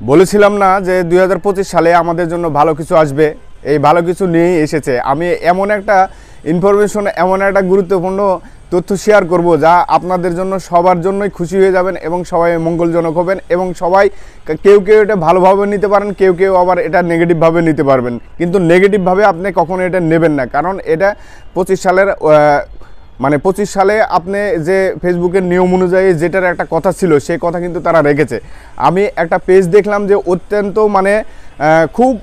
বলেছিলাম না যে 2025 সালে আমাদের জন্য ভালো কিছু আসবে, এই ভালো কিছু নিয়েই এসেছে। আমি এমন একটা ইনফরমেশন, এমন একটা গুরুত্বপূর্ণ তথ্য শেয়ার করব যা আপনাদের জন্য সবার জন্যই খুশি হয়ে যাবেন এবং সবাই মঙ্গলজনক হবেন এবং সবাই কেউ কেউ এটা ভালোভাবে নিতে পারেন, কেউ কেউ আবার এটা নেগেটিভভাবে নিতে পারবেন। কিন্তু নেগেটিভভাবে আপনি কখনো এটা নেবেন না, কারণ এটা 25 সালের মানে 25 সালে আপনি যে ফেসবুকের নিয়ম অনুযায়ী যেটার একটা কথা ছিল সেই কথা কিন্তু তারা রেখেছে। আমি একটা পেজ দেখলাম যে অত্যন্ত মানে খুব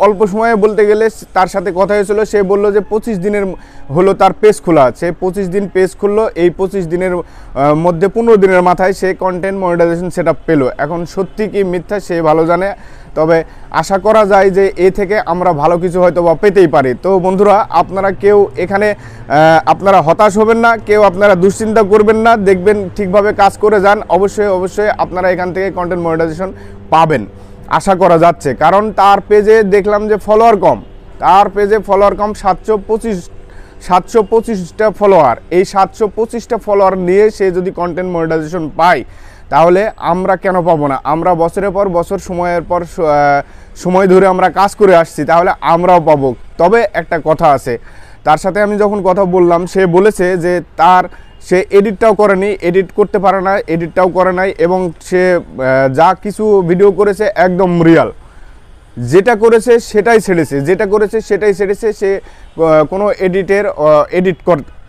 অল্প সময়ে বলতে গেলে তার সাথে কথা হয়েছিল। সে বলল যে 25 দিনের হলো তার পেজ খোলা, সে 25 দিন পেজ খুললো, এই 25 দিনের মধ্যে 15 দিনের মাথায় সে কন্টেন্ট মনিটাইজেশন সেট আপ পেলো। এখন সত্যি কি মিথ্যা সে ভালো জানে, তবে আশা করা যায় যে এ থেকে আমরা ভালো কিছু হয়তো বা পেতেই পারি। তো বন্ধুরা, আপনারা কেউ এখানে আপনারা হতাশ হবেন না, কেউ আপনারা দুশ্চিন্তা করবেন না, দেখবেন ঠিকভাবে কাজ করে যান, অবশ্যই আপনারা এখান থেকে কন্টেন্ট মনিটাইজেশন পাবেন আশা করা যাচ্ছে। কারণ তার পেজে দেখলাম যে ফলোয়ার কম, তার পেজে ফলোয়ার কম 725টা ফলোয়ার। এই 725টা ফলোয়ার নিয়ে সে যদি কন্টেন্ট মনিটাইজেশন পায় তাহলে আমরা কেন পাবো না? আমরা বছরের পর বছর সময় ধরে আমরা কাজ করে আসছি, তাহলে আমরাও পাবো। তবে একটা কথা আছে, তার সাথে আমি যখন কথা বললাম সে বলেছে যে সে এডিটটাও করেনি, এডিট করতে পারে না, এডিটটাও করে নাই, এবং সে যা কিছু ভিডিও করেছে একদম রিয়াল, যেটা করেছে সেটাই ছেড়েছে, সে কোনো এডিট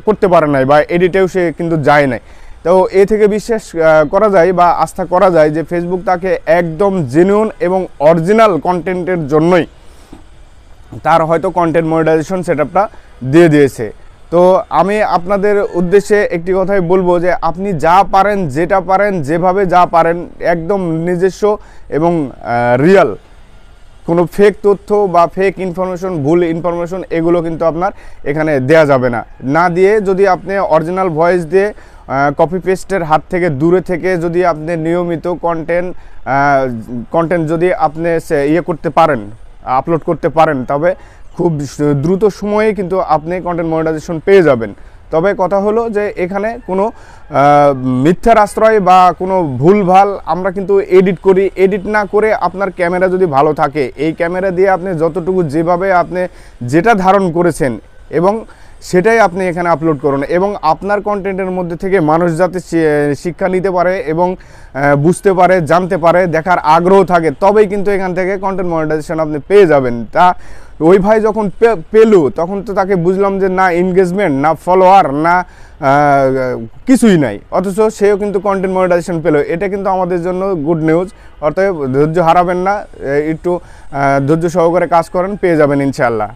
করতে পারে নাই বা এডিটেও সে কিন্তু যায় নাই। তো এ থেকে বিশ্বাস করা যায় বা আস্থা করা যায় যে ফেসবুক তাকে একদম জেনুইন এবং অরিজিনাল কন্টেন্টের জন্যই তার হয়তো কন্টেন্ট মনিটাইজেশন সেটআপটা দিয়ে দিয়েছে। তো আমি আপনাদের উদ্দেশ্যে একটি কথাই বলবো যে আপনি যা পারেন, যেটা পারেন, যেভাবে যা পারেন, একদম নিজস্ব এবং রিয়াল, কোনো ফেক তথ্য বা ফেক ইনফরমেশন, ভুল ইনফরমেশন এগুলো কিন্তু আপনার এখানে দেয়া যাবে না। না দিয়ে যদি আপনি অরিজিনাল ভয়েস দিয়ে কপি পেস্টের হাত থেকে দূরে থেকে যদি আপনি নিয়মিত কন্টেন্ট যদি আপনি করতে পারেন, আপলোড করতে পারেন, তবে খুব দ্রুত সময়ে কিন্তু আপনি কন্টেন্ট মনিটাইজেশন পেয়ে যাবেন। তবে কথা হলো যে এখানে কোনো মিথ্যার আশ্রয় বা কোনো ভুলভাল আমরা কিন্তু এডিট না করে আপনার ক্যামেরা যদি ভালো থাকে, এই ক্যামেরা দিয়ে আপনি যতটুকু যেভাবে আপনি যেটা ধারণ করেছেন এবং সেটাই আপনি এখানে আপলোড করুন, এবং আপনার কন্টেন্টের মধ্যে থেকে মানুষ যাতে শিক্ষা নিতে পারে এবং বুঝতে পারে, জানতে পারে, দেখার আগ্রহ থাকে, তবেই কিন্তু এখান থেকে কন্টেন্ট মনিটাইজেশন আপনি পেয়ে যাবেন। তা ওই ভাই যখন পেলো তখন তো তাকে বুঝলাম যে না এনগেজমেন্ট, না ফলোয়ার, না কিছুই নাই, অথচ সেও কিন্তু কন্টেন্ট মনিটাইজেশন পেলো। এটা কিন্তু আমাদের জন্য গুড নিউজ। অর্থাৎ ধৈর্য হারাবেন না, একটু ধৈর্য সহকারে কাজ করেন, পেয়ে যাবেন ইনশাআল্লাহ।